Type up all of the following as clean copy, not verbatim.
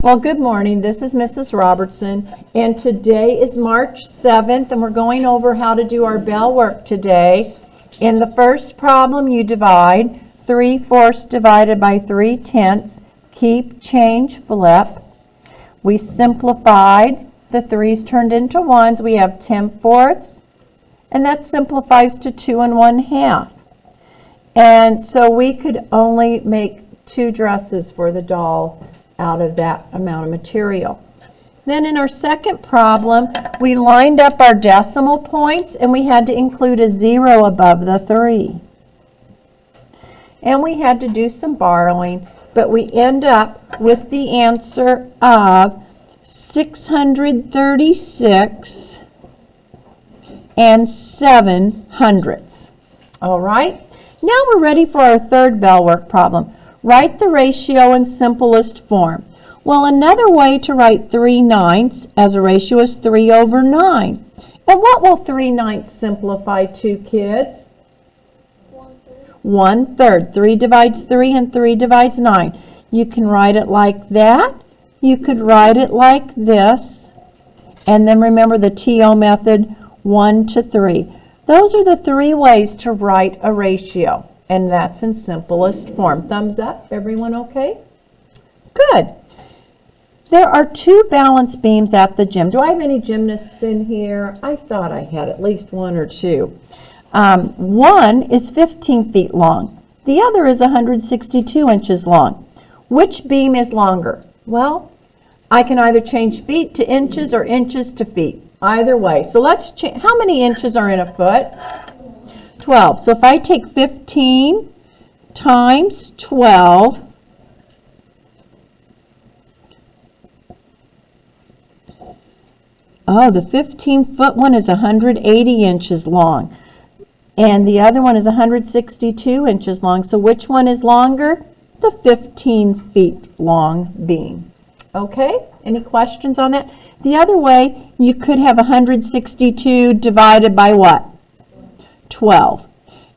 Well, good morning. This is Mrs. Robertson, and today is March 7th, and we're going over how to do our bell work today. In the first problem, you divide 3/4 divided by 3/10, keep, change, flip. We simplified. The 3's turned into 1's. We have 10/4, and that simplifies to 2 1/2. And so we could only make 2 dresses for the dolls out of that amount of material. Then in our second problem, we lined up our decimal points and we had to include a 0 above the 3. And we had to do some borrowing, but we end up with the answer of 636 7/100. All right, now we're ready for our third bell work problem. Write the ratio in simplest form. Well, another way to write 3/9 as a ratio is 3/9. And what will 3/9 simplify to, kids? 1/3. 3 divides 3 and 3 divides 9. You can write it like that. You could write it like this. And then remember the TO method, 1 to 3. Those are the 3 ways to write a ratio. And that's in simplest form. Thumbs up. Everyone okay? Good. There are 2 balance beams at the gym. Do I have any gymnasts in here? I thought I had at least 1 or 2. One is 15 feet long. The other is 162 inches long. Which beam is longer? Well, I can either change feet to inches or inches to feet. Either way. So let's change. How many inches are in a foot? 12. So if I take 15 times 12, the 15-foot one is 180 inches long. And the other one is 162 inches long. So which one is longer? The 15 feet long beam. Okay? Any questions on that? The other way, you could have 162 divided by what? 12.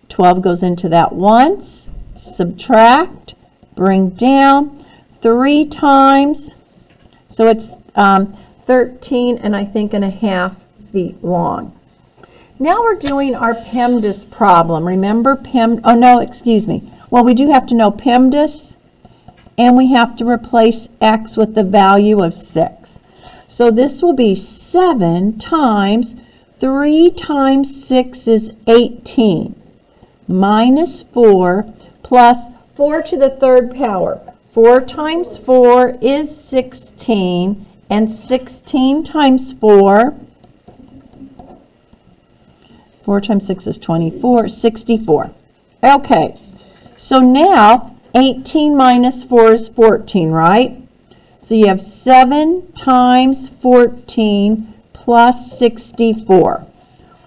12 goes into that once, subtract, bring down, 3 times, so it's 13 and I think and a half feet long. Now we're doing our PEMDAS problem. Remember well, we do have to know PEMDAS, and we have to replace x with the value of 6. So this will be 7 times 3 times 6 is 18, minus 4, plus 4 to the 3rd power. 4 times 4 is 16, and 16 times 4 times 6 is 24, 64. Okay, so now 18 minus 4 is 14, right? So you have 7 times 14 plus 64.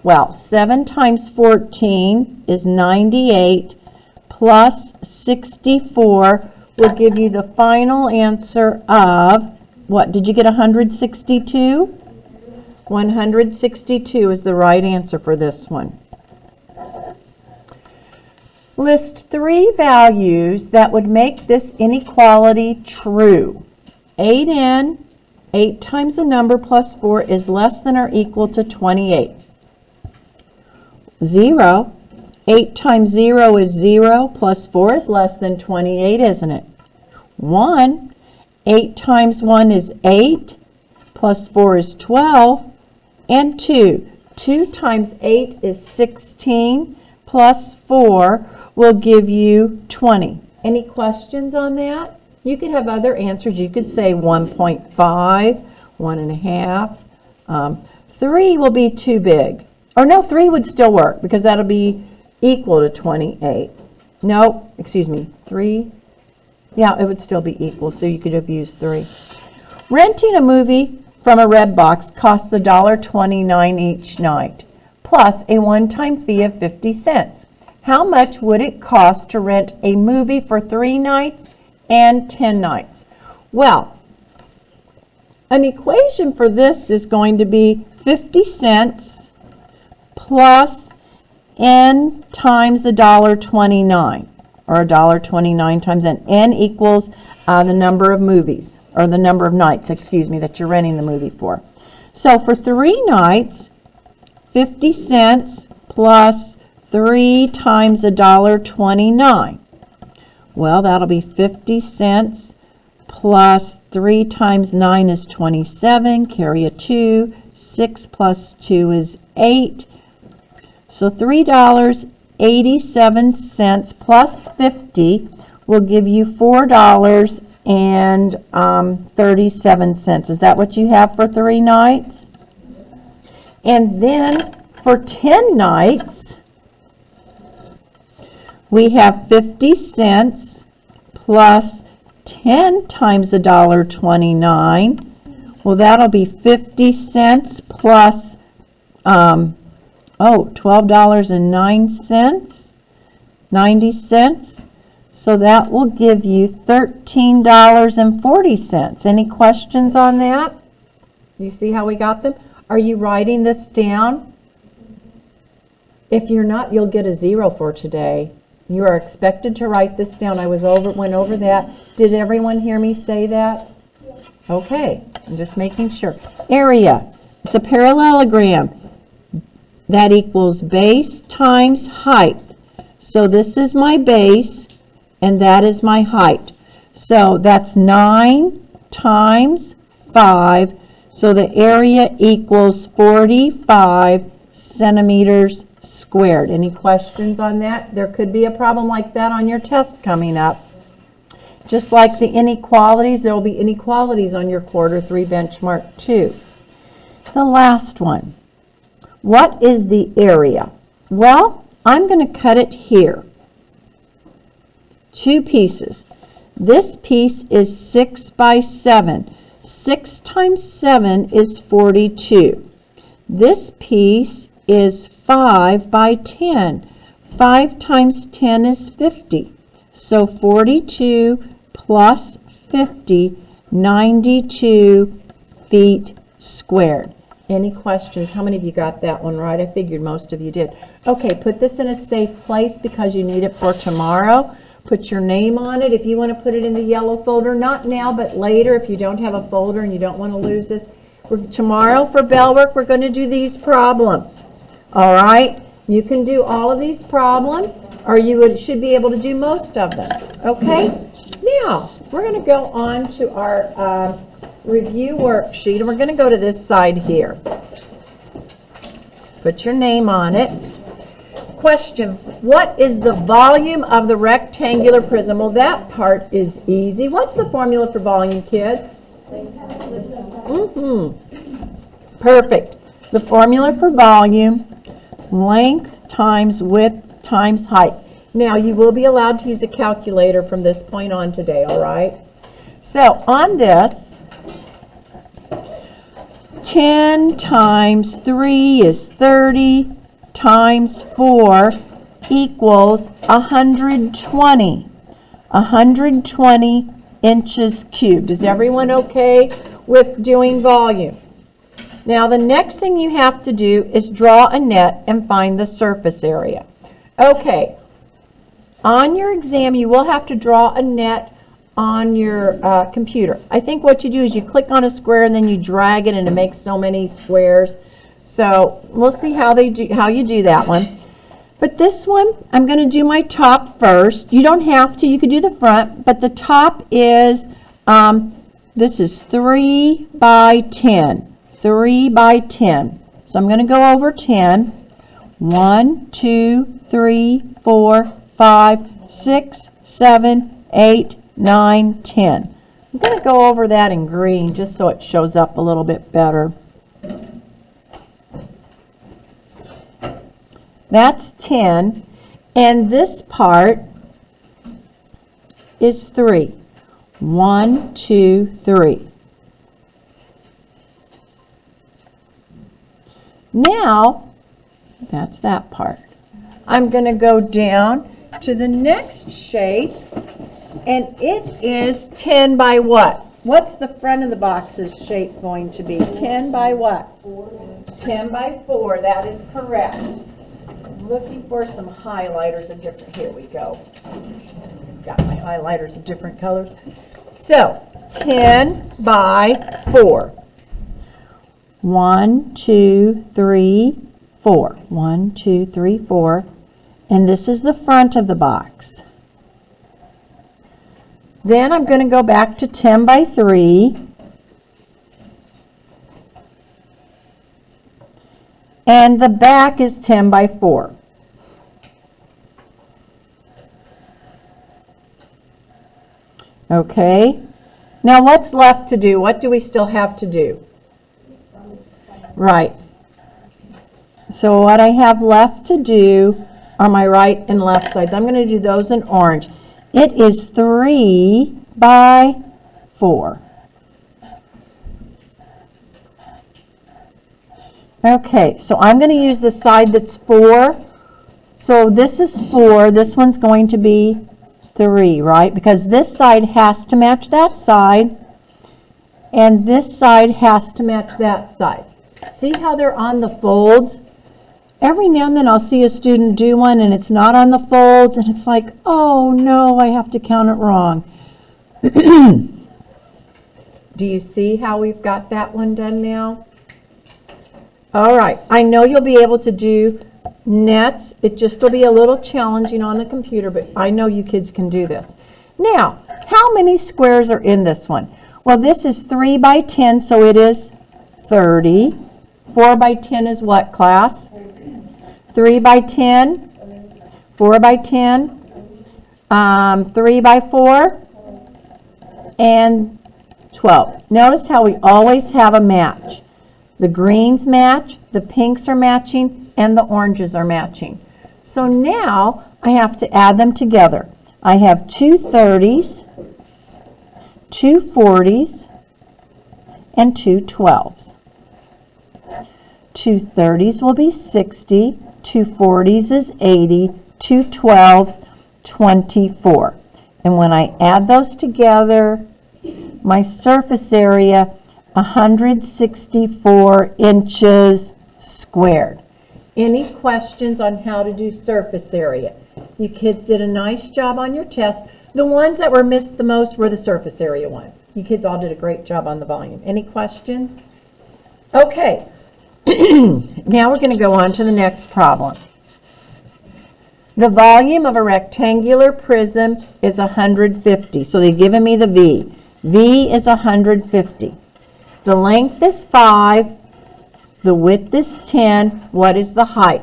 Well, 7 times 14 is 98 plus 64 will give you the final answer of, what, did you get 162? 162 is the right answer for this one. List 3 values that would make this inequality true. 8n, 8 times a number plus 4 is less than or equal to 28. 0, 8 times 0 is 0 plus 4 is less than 28, isn't it? 1, 8 times 1 is 8 plus 4 is 12. And 2, 2 times 8 is 16 plus 4 will give you 20. Any questions on that? You could have other answers. You could say 1.5, 1.5. 3 will be too big. Or no, 3 would still work because that'll be equal to 28. No, excuse me, 3. Yeah, it would still be equal, so you could have used 3. Renting a movie from a red box costs $1.29 each night, plus a one-time fee of 50 cents. How much would it cost to rent a movie for 3 nights and 10 nights? Well, an equation for this is going to be 50 cents plus n times $1.29, or $1.29 times n. N equals the number of movies, or the number of nights, excuse me, that you're renting the movie for. So for 3 nights, 50 cents plus 3 times $1.29. Well, that'll be 50 cents plus 3 times 9 is 27. Carry a 2. 6 plus 2 is 8. So $3.87 plus 50 will give you $4.37. Is that what you have for 3 nights? And then for 10 nights, we have 50 cents plus 10 times $1.29. Well, that'll be 50 cents plus $12.09, 90 cents. So that will give you $13.40. Any questions on that? You see how we got them? Are you writing this down? If you're not, you'll get a 0 for today. You are expected to write this down. I went over that. Did everyone hear me say that? Okay, I'm just making sure. Area, it's a parallelogram. That equals base times height. So this is my base, and that is my height. So that's 9 times 5. So the area equals 45 centimeters squared. Any questions on that? There could be a problem like that on your test coming up. Just like the inequalities, there will be inequalities on your quarter 3 benchmark too. The last one. What is the area? Well, I'm going to cut it here. 2 pieces. This piece is 6 by 7. 6 times 7 is 42. This piece is 5 by 10. 5 times 10 is 50. So 42 plus 50, 92 feet squared. Any questions? How many of you got that one right? I figured most of you did. Okay, put this in a safe place because you need it for tomorrow. Put your name on it if you want to put it in the yellow folder. Not now, but later if you don't have a folder and you don't want to lose this. Tomorrow for bell work, we're going to do these problems. All right? You can do all of these problems, or you should be able to do most of them. Okay? Now, we're going to go on to our review worksheet, and we're going to go to this side here. Put your name on it. Question, what is the volume of the rectangular prism? Well, that part is easy. What's the formula for volume, kids? Perfect. The formula for volume, length times width times height. Now, you will be allowed to use a calculator from this point on today, all right? So, on this, 10 times 3 is 30 times 4 equals 120. 120 inches cubed. Is everyone okay with doing volume? Now, the next thing you have to do is draw a net and find the surface area. Okay. On your exam, you will have to draw a net on your computer. I think what you do is you click on a square and then you drag it and it makes so many squares. So we'll see how you do that one. But this one, I'm going to do my top first. You don't have to. You could do the front. But the top is, this is 3 by 10. 3 by 10. So I'm going to go over 10. 1, 2, 3, 4, 5, 6, 7, 8, 9, 10. I'm going to go over that in green just so it shows up a little bit better. That's 10. And this part is 3. 1, 2, 3. Now, that's that part. I'm going to go down to the next shape, and it is 10 by what? What's the front of the box's shape going to be? 10 by what? 10 by 4, that is correct. I'm looking for some highlighters of different, here we go. Got my highlighters of different colors. So 10 by 4. 1, 2, 3, 4. 1, 2, 3, 4. And this is the front of the box. Then I'm going to go back to 10 by 3. And the back is 10 by 4. Okay. Now what's left to do? What do we still have to do? Right. So what I have left to do are my right and left sides. I'm going to do those in orange. It is 3 by 4. Okay, so I'm going to use the side that's 4. So this is 4. This one's going to be 3, right? Because this side has to match that side, and this side has to match that side. See how they're on the folds? Every now and then I'll see a student do one and it's not on the folds, and it's like, oh no, I have to count it wrong. Do you see how we've got that one done now? All right, I know you'll be able to do nets. It just will be a little challenging on the computer, but I know you kids can do this. Now, how many squares are in this one? Well, this is 3 by 10, so it is 30. 4 by 10 is what, class? 3 by 10, 4 by 10, 3 by 4, and 12. Notice how we always have a match. The greens match, the pinks are matching, and the oranges are matching. So now I have to add them together. I have 2 30s, 2 40s, and 2 12s. 2 30s will be 60, 2 40s is 80, 2 12s, 24. And when I add those together, my surface area, 164 inches squared. Any questions on how to do surface area? You kids did a nice job on your test. The ones that were missed the most were the surface area ones. You kids all did a great job on the volume. Any questions? Okay. Now we're going to go on to the next problem. The volume of a rectangular prism is 150. So they've given me the V. V is 150. The length is 5. The width is 10. What is the height?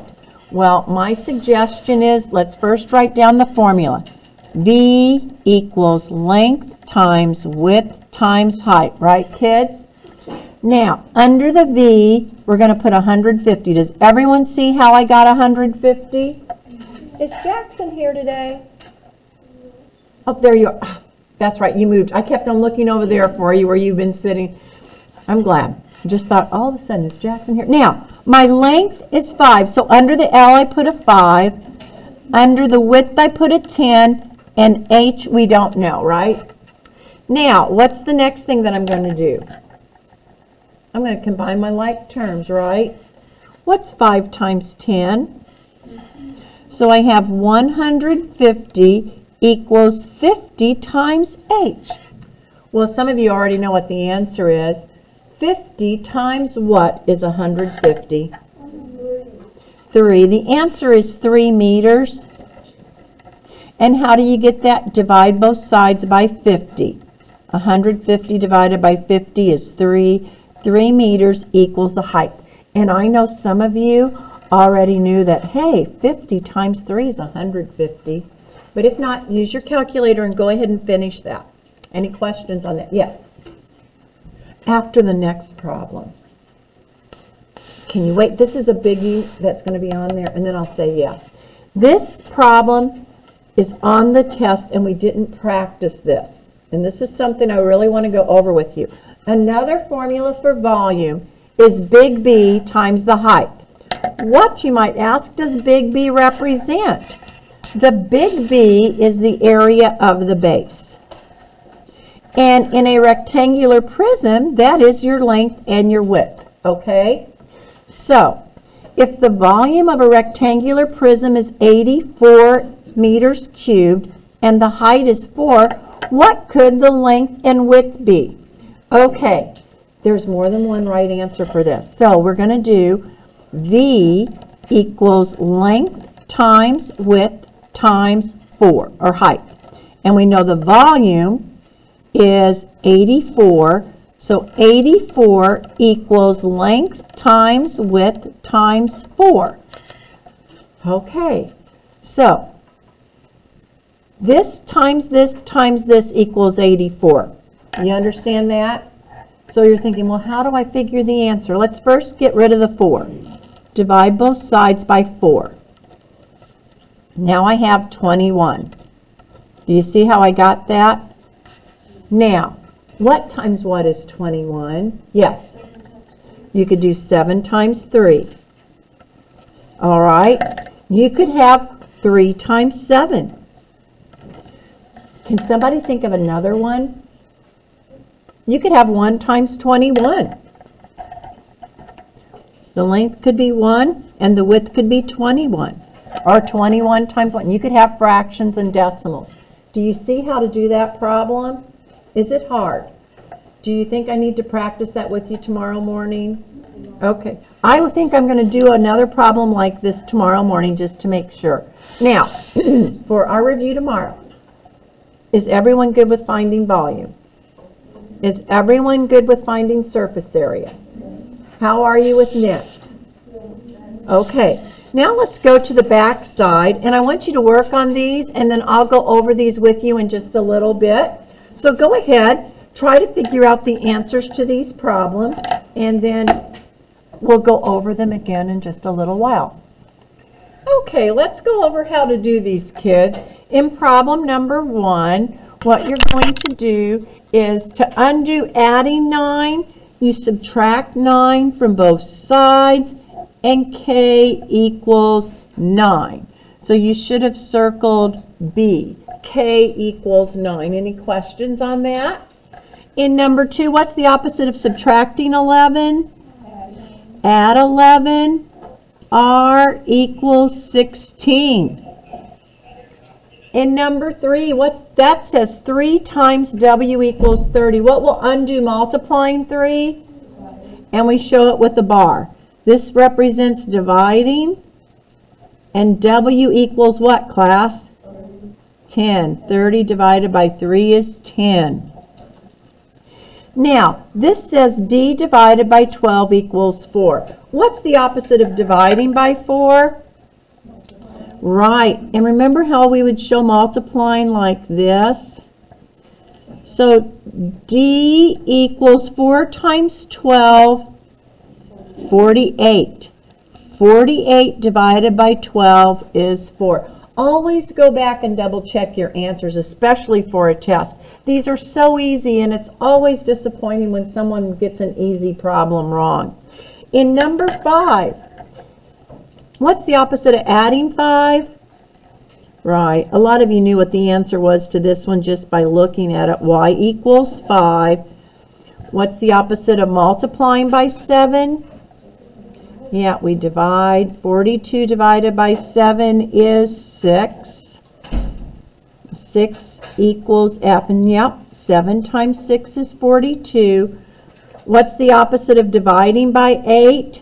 Well, my suggestion is let's first write down the formula. V equals length times width times height. Right, kids? Now, under the V, we're going to put 150. Does everyone see how I got 150? Is Jackson here today? Oh, there you are. That's right, you moved. I kept on looking over there for you where you've been sitting. I'm glad. I just thought, all of a sudden, is Jackson here? Now, my length is 5, so under the L, I put a 5. Under the width, I put a 10. And H, we don't know, right? Now, what's the next thing that I'm going to do? I'm going to combine my like terms, right? What's 5 times 10? So I have 150 equals 50 times H. Well, some of you already know what the answer is. 50 times what is 150? 3. The answer is 3 meters. And how do you get that? Divide both sides by 50. 150 divided by 50 is 3. 3 meters equals the height. And I know some of you already knew that, hey, 50 times 3 is 150. But if not, use your calculator and go ahead and finish that. Any questions on that? Yes. After the next problem. Can you wait? This is a biggie that's going to be on there, and then I'll say yes. This problem is on the test, and we didn't practice this. And this is something I really want to go over with you. Another formula for volume is big B times the height. What, you might ask, does big B represent? The big B is the area of the base. And in a rectangular prism, that is your length and your width, okay? So, if the volume of a rectangular prism is 84 meters cubed and the height is 4, What could the length and width be? Okay, there's more than one right answer for this. So we're going to do V equals length times width times 4, or height. And we know the volume is 84. So 84 equals length times width times 4. Okay, so this times this equals 84. You understand that? So you're thinking, well, how do I figure the answer? Let's first get rid of the 4. Divide both sides by 4. Now I have 21. Do you see how I got that? Now, what times what is 21? Yes. You could do 7 times 3. All right. You could have 3 times 7. Can somebody think of another one? You could have 1 times 21. The length could be 1 and the width could be 21. Or 21 times 1. You could have fractions and decimals. Do you see how to do that problem? Is it hard? Do you think I need to practice that with you tomorrow morning? Okay. I would think I'm going to do another problem like this tomorrow morning just to make sure. Now, for our review tomorrow, is everyone good with finding volume? Is everyone good with finding surface area? How are you with nets? Okay. Now let's go to the back side, and I want you to work on these, and then I'll go over these with you in just a little bit. So go ahead, try to figure out the answers to these problems, and then we'll go over them again in just a little while. Okay, let's go over how to do these, kids. In problem number 1, what you're going to do is to undo adding 9, you subtract 9 from both sides, and K equals 9. So you should have circled B. K equals 9. Any questions on that? In number 2, what's the opposite of subtracting 11? Add 11. R equals 16. In number 3, what's that says 3 times W equals 30. What will undo multiplying 3? And we show it with the bar. This represents dividing, and W equals what, class? 10. 30 divided by 3 is 10. Now, this says D divided by 12 equals 4. What's the opposite of dividing by 4? Right. And remember how we would show multiplying like this? So D equals 4 times 12, 48. 48 divided by 12 is 4. Always go back and double check your answers, especially for a test. These are so easy, and it's always disappointing when someone gets an easy problem wrong. In number 5, what's the opposite of adding 5? Right, a lot of you knew what the answer was to this one just by looking at it. Y equals 5. What's the opposite of multiplying by 7? Yeah, we divide. 42 divided by 7 is 6. 6 equals F. And yep, 7 times 6 is 42. What's the opposite of dividing by 8?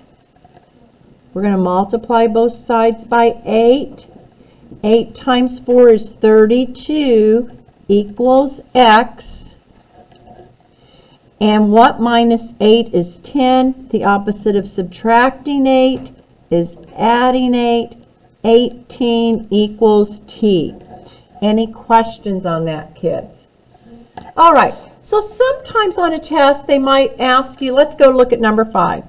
We're going to multiply both sides by 8. 8 times 4 is 32 equals X. And what minus 8 is 10? The opposite of subtracting 8 is adding 8. 18 equals T. Any questions on that, kids? All right, so sometimes on a test they might ask you, let's go look at number 5.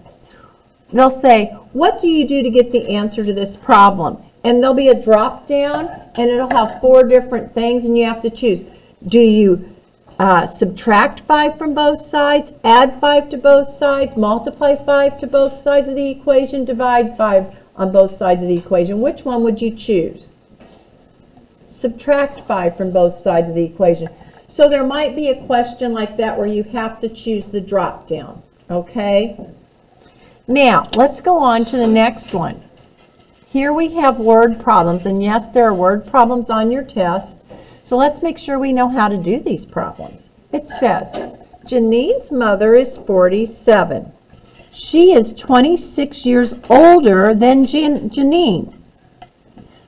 They'll say, what do you do to get the answer to this problem? And there'll be a drop down, and it'll have 4 different things, and you have to choose. Do you subtract 5 from both sides, add 5 to both sides, multiply 5 to both sides of the equation, divide 5 on both sides of the equation? Which one would you choose? Subtract 5 from both sides of the equation. So there might be a question like that where you have to choose the drop down, okay? Now, let's go on to the next one. Here we have word problems, and yes, there are word problems on your test. So let's make sure we know how to do these problems. It says, Janine's mother is 47. She is 26 years older than Janine.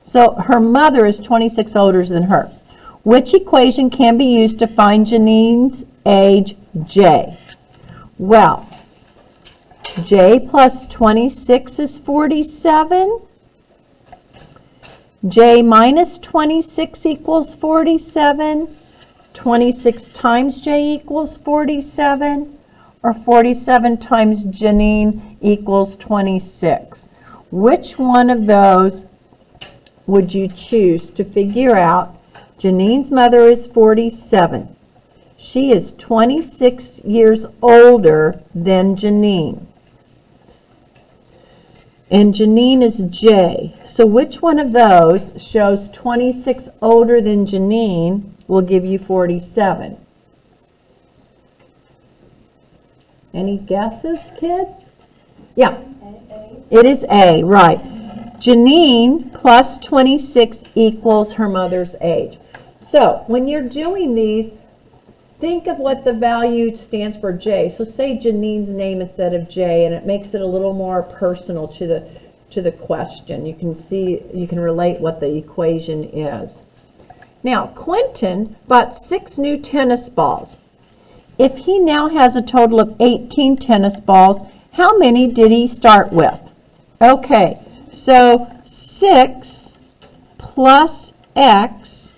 So her mother is 26 older than her. Which equation can be used to find Janine's age, J? Well, J plus 26 is 47. J minus 26 equals 47. 26 times J equals 47. Or 47 times Janine equals 26. Which one of those would you choose to figure out? Janine's mother is 47. She is 26 years older than Janine. And Janine is J. So which one of those shows 26 older than Janine will give you 47? Any guesses, kids? Yeah. It is A, right. Janine plus 26 equals her mother's age. So when you're doing these, think of what the value stands for, J. So say Janine's name instead of J, and it makes it a little more personal to the question. You can relate what the equation is. Now, Quentin bought 6 new tennis balls. If he now has a total of 18 tennis balls, how many did he start with? Okay, so 6 plus X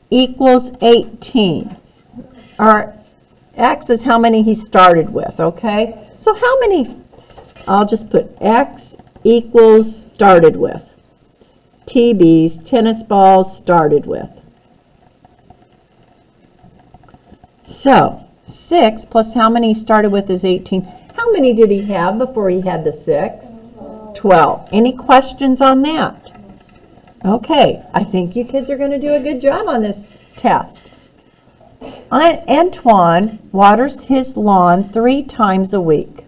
equals 18. Or X is how many he started with, okay? So how many, I'll just put X equals started with. TBs, tennis balls, started with. So 6 plus how many he started with is 18. How many did he have before he had the 6? 12. Any questions on that? Okay, I think you kids are going to do a good job on this test. Antoine waters his lawn 3 times a week.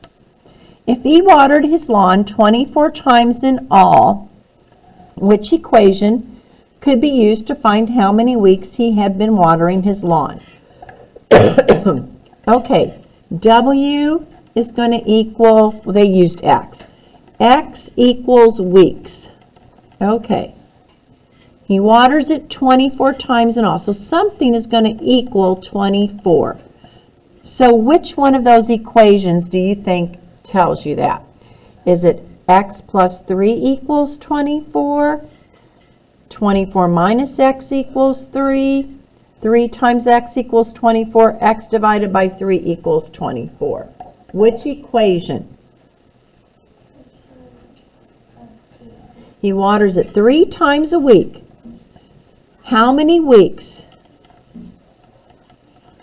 If he watered his lawn 24 times in all, which equation could be used to find how many weeks he had been watering his lawn? Okay, W is going to equal, well, they used X. X equals weeks. Okay. He waters it 24 times in all. So something is going to equal 24. So which one of those equations do you think tells you that? Is it X plus 3 equals 24? 24 minus X equals 3? 3 times X equals 24. X divided by 3 equals 24. Which equation? He waters it 3 times a week. How many weeks?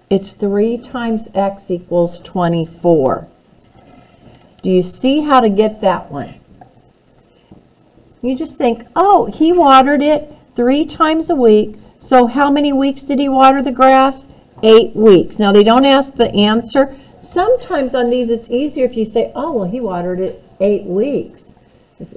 It's 3 times X equals 24. Do you see how to get that one? You just think, oh, he watered it 3 times a week. So how many weeks did he water the grass? 8 weeks. Now they don't ask the answer. Sometimes on these it's easier if you say, oh, well, he watered it 8 weeks.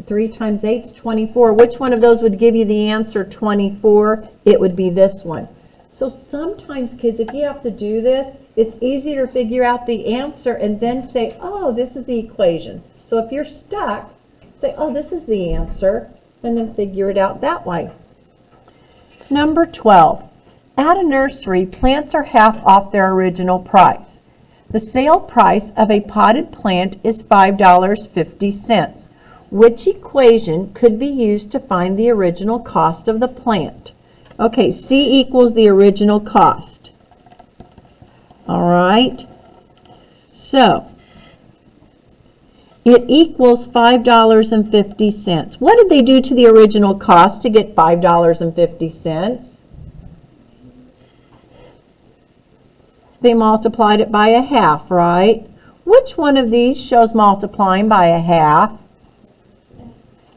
3 times 8 is 24. Which one of those would give you the answer 24? It would be this one. So sometimes, kids, if you have to do this, it's easier to figure out the answer and then say, oh, this is the equation. So if you're stuck, say, oh, this is the answer, and then figure it out that way. Number 12. At a nursery, plants are half off their original price. The sale price of a potted plant is $5.50. Which equation could be used to find the original cost of the plant? Okay, C equals the original cost. All right. So, it equals $5.50. What did they do to the original cost to get $5.50? They multiplied it by a half, right? Which one of these shows multiplying by a half?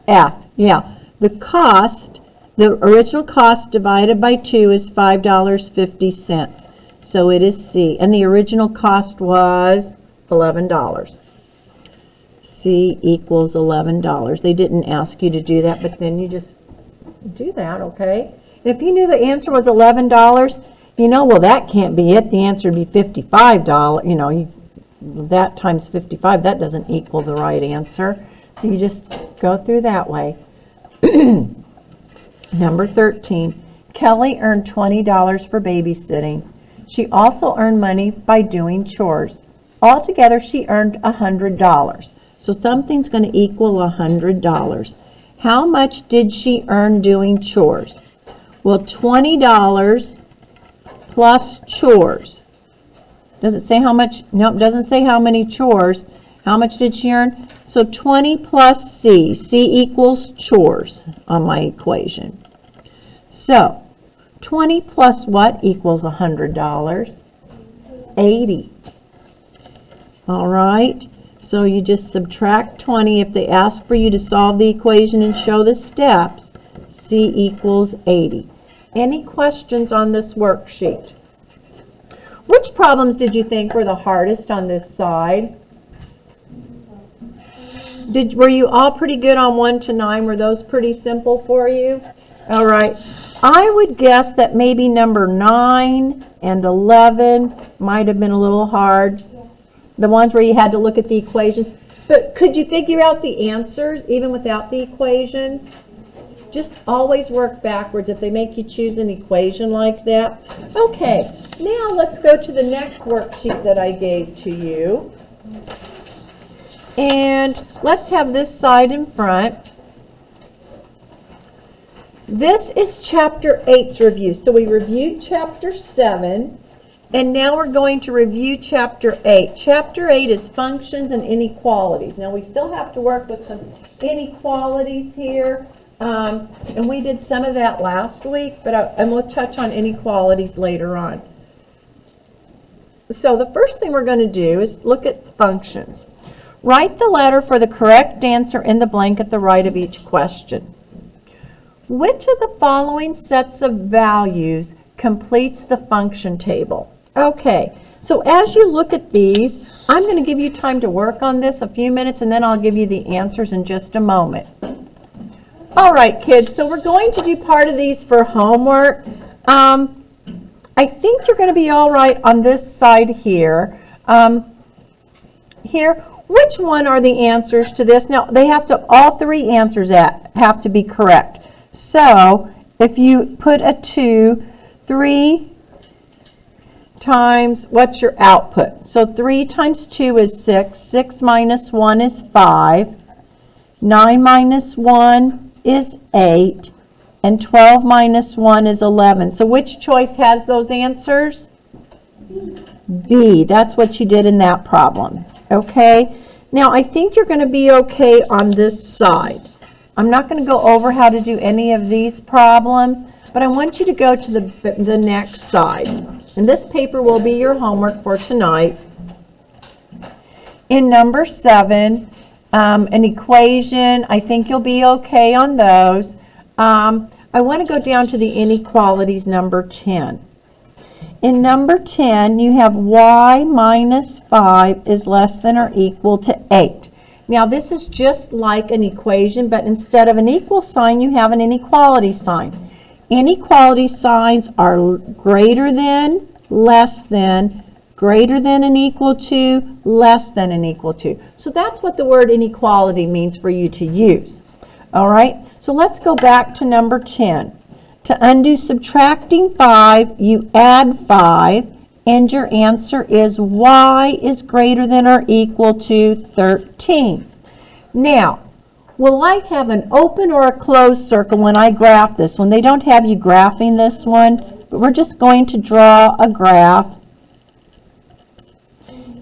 F, yeah. The cost, the original cost divided by 2 is $5.50. So it is C. And the original cost was $11. C equals $11. They didn't ask you to do that, but then you just do that, okay? If you knew the answer was $11, you know, well, that can't be it. The answer would be $55. You know, that times 55, that doesn't equal the right answer. So you just go through that way. Number 13, Kelly earned $20 for babysitting. She also earned money by doing chores. Altogether, she earned $100. So something's going to equal $100. How much did she earn doing chores? Well, $20 plus chores. Does it say how much? Nope, doesn't say how many chores. How much did she earn? So 20 plus C. C equals chores on my equation. So 20 plus what equals $100? 80. All right. So you just subtract 20. If they ask for you to solve the equation and show the steps, C equals 80. Any questions on this worksheet? Which problems did you think were the hardest on this side? Were you all pretty good on 1 to 9? Were those pretty simple for you? All right. I would guess that maybe number 9 and 11 might have been a little hard. The ones where you had to look at the equations. But could you figure out the answers even without the equations? Just always work backwards if they make you choose an equation like that. Okay, now let's go to the next worksheet that I gave to you. And let's have this side in front. This is Chapter 8's review. So we reviewed Chapter 7, and now we're going to review Chapter 8. Chapter 8 is functions and inequalities. Now we still have to work with some inequalities here. And we did some of that last week, but I'm going to touch on inequalities later on. So the first thing we're going to do is look at functions. Write the letter for the correct answer in the blank at the right of each question. Which of the following sets of values completes the function table? Okay, so as you look at these, I'm going to give you time to work on this a few minutes, and then I'll give you the answers in just a moment. All right, kids, so we're going to do part of these for homework. I think you're going to be all right on this side here. Which one are the answers to this? Now, they have to, all three answers have to be correct. So, if you put a 2, 3 times, what's your output? So 3 times 2 is 6. 6 minus 1 is 5. 9 minus 1 is 8, and 12 minus 1 is 11. So which choice has those answers? B. That's what you did in that problem. Okay? Now, I think you're going to be okay on this side. I'm not going to go over how to do any of these problems, but I want you to go to the next side. And this paper will be your homework for tonight. In number 7, an equation, I think you'll be okay on those. I want to go down to the inequalities, number 10. In number 10, you have y minus 5 is less than or equal to 8. Now, this is just like an equation, but instead of an equal sign, you have an inequality sign. Inequality signs are greater than, less than, greater than and equal to, less than and equal to. So that's what the word inequality means for you to use. All right, so let's go back to number 10. To undo subtracting 5, you add 5, and your answer is y is greater than or equal to 13. Now, will I have an open or a closed circle when I graph this one? They don't have you graphing this one, but we're just going to draw a graph.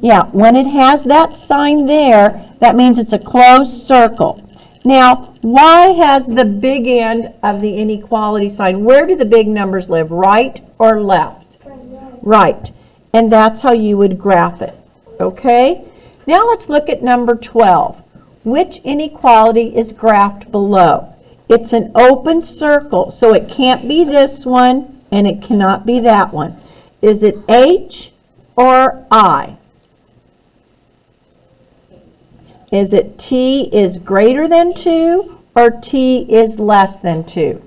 Yeah, when it has that sign there, that means it's a closed circle. Now, y has the big end of the inequality sign. Where do the big numbers live, right or left? Right. And that's how you would graph it. Okay? Now let's look at number 12. Which inequality is graphed below? It's an open circle, so it can't be this one, and it cannot be that one. Is it H or I? Is it T is greater than 2 or T is less than 2?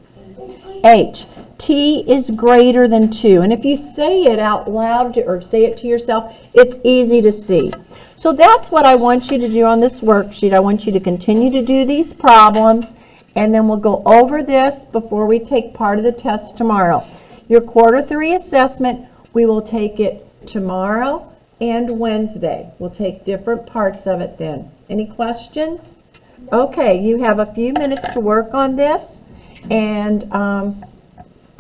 H. t is greater than 2. And if you say it out loud or say it to yourself, it's easy to see. So that's what I want you to do on this worksheet. I want you to continue to do these problems, and then we'll go over this before we take part of the test tomorrow. Your quarter 3 assessment, we will take it tomorrow and Wednesday. We'll take different parts of it then. Any questions? Okay, you have a few minutes to work on this, and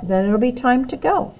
then it'll be time to go.